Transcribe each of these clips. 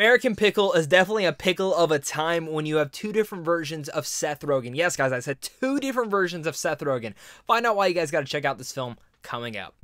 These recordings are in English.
American Pickle is definitely a pickle of a time when you have two different versions of Seth Rogen. Yes, guys, I said two different versions of Seth Rogen. Find out why you guys got to check out this film coming up.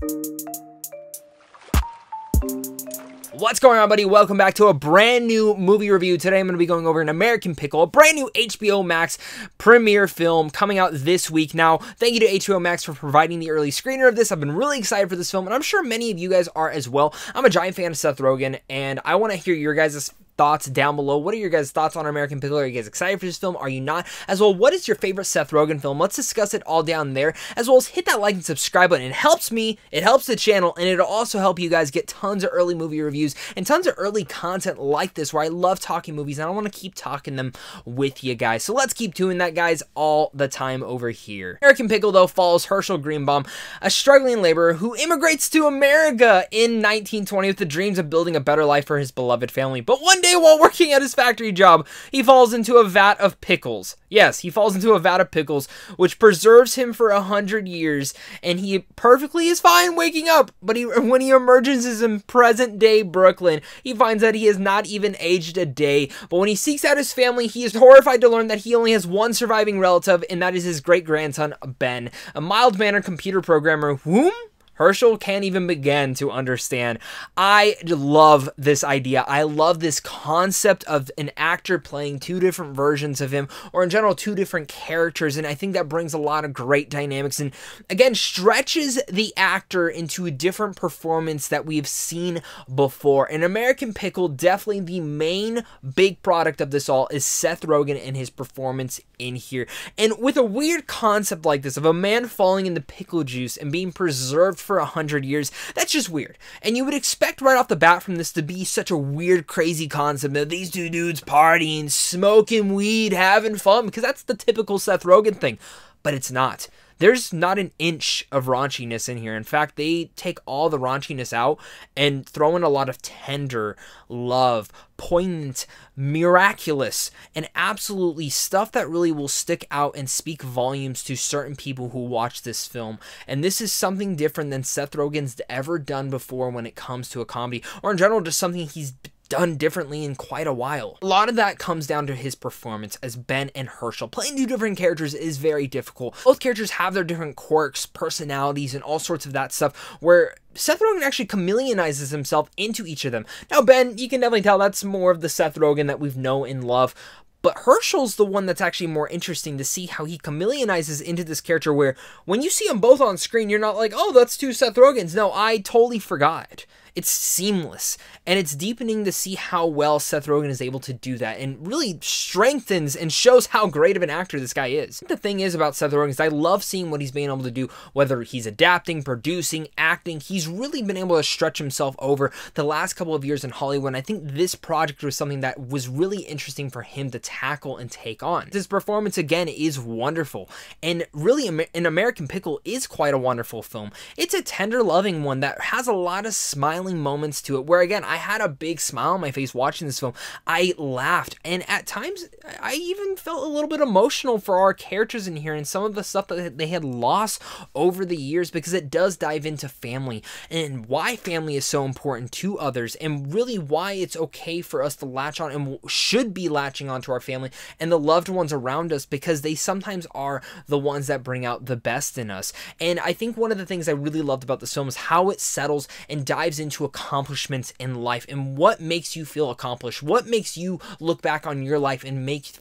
What's going on, buddy? Welcome back to a brand new movie review. Today I'm going to be going over an American Pickle, a brand new HBO Max premiere film coming out this week. Now, thank you to HBO Max for providing the early screener of this. I've been really excited for this film, and I'm sure many of you guys are as well. I'm a giant fan of Seth Rogen, and I want to hear your guys' thoughts down below. What are your guys' thoughts on American Pickle? Are you guys excited for this film? Are you not? As well, what is your favorite Seth Rogen film? Let's discuss it all down there. As well as hit that like and subscribe button. It helps me, it helps the channel, and it'll also help you guys get tons of early movie reviews and tons of early content like this where I love talking movies and I want to keep talking them with you guys. So let's keep doing that, guys, all the time over here. American Pickle, though, follows Herschel Greenbaum, a struggling laborer who immigrates to America in 1920 with the dreams of building a better life for his beloved family. But one day, while working at his factory job, he falls into a vat of pickles. Yes, he falls into a vat of pickles, which preserves him for 100 years, and he perfectly is fine waking up. But when he emerges in present-day Brooklyn, he finds that he has not even aged a day. But when he seeks out his family, he is horrified to learn that he only has one surviving relative, and that is his great-grandson, Ben, a mild-mannered computer programmer whom Herschel can't even begin to understand. I love this idea. I love this concept of an actor playing two different versions of him, or in general, two different characters, and I think that brings a lot of great dynamics and, again, stretches the actor into a different performance that we've seen before. And American Pickle, definitely the main big product of this all is Seth Rogen and his performance in here. And with a weird concept like this, of a man falling in the pickle juice and being preserved for 100 years, that's just weird. And you would expect right off the bat from this to be such a weird, crazy concept of these two dudes partying, smoking weed, having fun, because that's the typical Seth Rogen thing. But it's not. There's not an inch of raunchiness in here. In fact, they take all the raunchiness out and throw in a lot of tender love, poignant, miraculous, and absolutely stuff that really will stick out and speak volumes to certain people who watch this film. And this is something different than Seth Rogen's ever done before when it comes to a comedy, or in general, just something he's done differently in quite a while. A lot of that comes down to his performance as Ben and Herschel. Playing two different characters is very difficult. Both characters have their different quirks, personalities, and all sorts of that stuff, where Seth Rogen actually chameleonizes himself into each of them. Now, Ben, you can definitely tell that's more of the Seth Rogen that we've known and love. But Herschel's the one that's actually more interesting to see how he chameleonizes into this character where when you see them both on screen, you're not like, oh, that's two Seth Rogens. No, I totally forgot. It's seamless, and it's deepening to see how well Seth Rogen is able to do that, and really strengthens and shows how great of an actor this guy is. The thing is about Seth Rogen is I love seeing what he's been able to do, whether he's adapting, producing, acting. He's really been able to stretch himself over the last couple of years in Hollywood, and I think this project was something that was really interesting for him to tackle and take on. His performance, again, is wonderful, and really, an American Pickle is quite a wonderful film. It's a tender, loving one that has a lot of smiling moments to it, where again, I had a big smile on my face watching this film. I laughed, and at times I even felt a little bit emotional for our characters in here and some of the stuff that they had lost over the years, because it does dive into family and why family is so important to others, and really why it's okay for us to latch on and should be latching onto our family and the loved ones around us, because they sometimes are the ones that bring out the best in us. And I think one of the things I really loved about this film is how it settles and dives into accomplishments in life and what makes you feel accomplished, what makes you look back on your life and make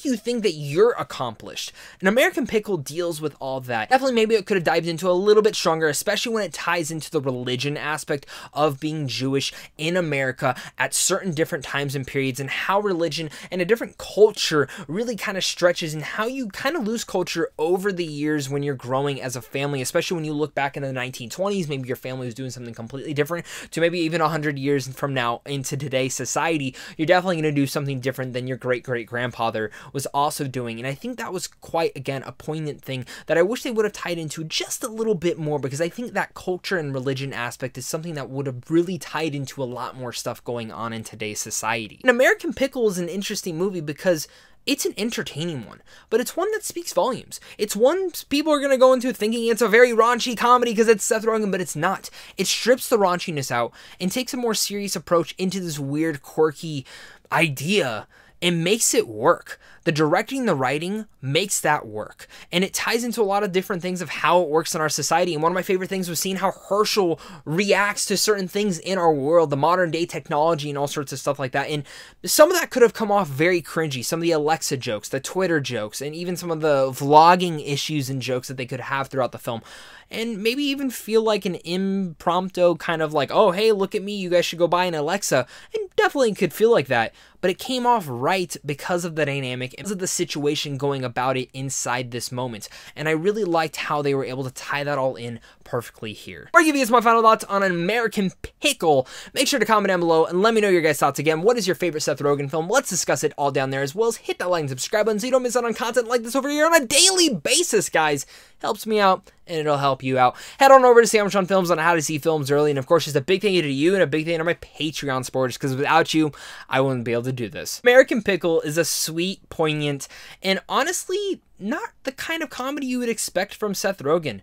you think that you're accomplished. An American Pickle deals with all that. Definitely maybe it could have dived into a little bit stronger, especially when it ties into the religion aspect of being Jewish in America at certain different times and periods, and how religion and a different culture really kind of stretches, and how you kind of lose culture over the years when you're growing as a family, especially when you look back in the 1920s, maybe your family was doing something completely different, to maybe even 100 years from now into today's society, you're definitely going to do something different than your great-great-grandpa was also doing. And I think that was quite, again, a poignant thing that I wish they would have tied into just a little bit more, because I think that culture and religion aspect is something that would have really tied into a lot more stuff going on in today's society. And American Pickle is an interesting movie because It's an entertaining one, but it's one that speaks volumes. It's one people are going to go into thinking it's a very raunchy comedy because it's Seth Rogen, but it's not. It strips the raunchiness out and takes a more serious approach into this weird, quirky idea and makes it work. The directing, the writing makes that work. And it ties into a lot of different things of how it works in our society. And one of my favorite things was seeing how Herschel reacts to certain things in our world, the modern day technology and all sorts of stuff like that. And some of that could have come off very cringy. Some of the Alexa jokes, the Twitter jokes, and even some of the vlogging issues and jokes that they could have throughout the film. And maybe even feel like an impromptu kind of like, oh, hey, look at me, you guys should go buy an Alexa. And definitely could feel like that. But it came off right because of the dynamic, because of the situation going about it inside this moment. And I really liked how they were able to tie that all in perfectly here. Before I give you guys my final thoughts on An American Pickle, make sure to comment down below and let me know your guys' thoughts again. What is your favorite Seth Rogen film? Let's discuss it all down there, as well as hit that like and subscribe button so you don't miss out on content like this over here on a daily basis, guys. Helps me out and it'll help you out. Head on over to Sandwich on Films on how to see films early. And of course, just a big thank you to you and a big thank you to my Patreon supporters, because without you, I wouldn't be able to do this. American Pickle is a sweet, poignant, and honestly, not the kind of comedy you would expect from Seth Rogen.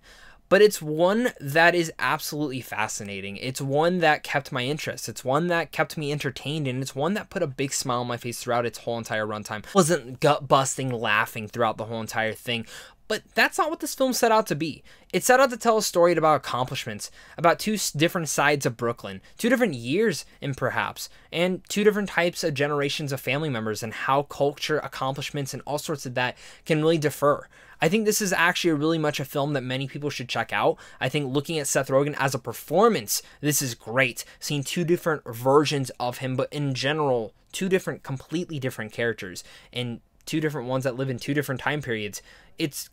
But it's one that is absolutely fascinating. It's one that kept my interest. It's one that kept me entertained, and it's one that put a big smile on my face throughout its whole entire runtime. Wasn't gut-busting laughing throughout the whole entire thing. But that's not what this film set out to be. It set out to tell a story about accomplishments, about two different sides of Brooklyn, 2 different years in perhaps, and 2 different types of generations of family members, and how culture, accomplishments, and all sorts of that can really differ. I think this is actually really much a film that many people should check out. I think looking at Seth Rogen as a performance, this is great. Seeing 2 different versions of him, but in general, 2 different, completely different characters, and 2 different ones that live in 2 different time periods. It's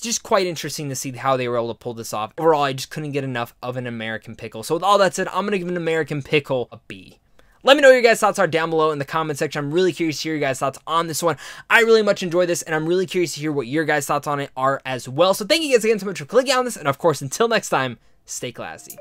just quite interesting to see how they were able to pull this off. Overall, I just couldn't get enough of An American Pickle. So with all that said, I'm going to give An American Pickle a B. Let me know what your guys' thoughts are down below in the comment section. I'm really curious to hear your guys' thoughts on this one. I really much enjoyed this, and I'm really curious to hear what your guys' thoughts on it are as well. So thank you guys again so much for clicking on this, and of course, until next time, stay classy.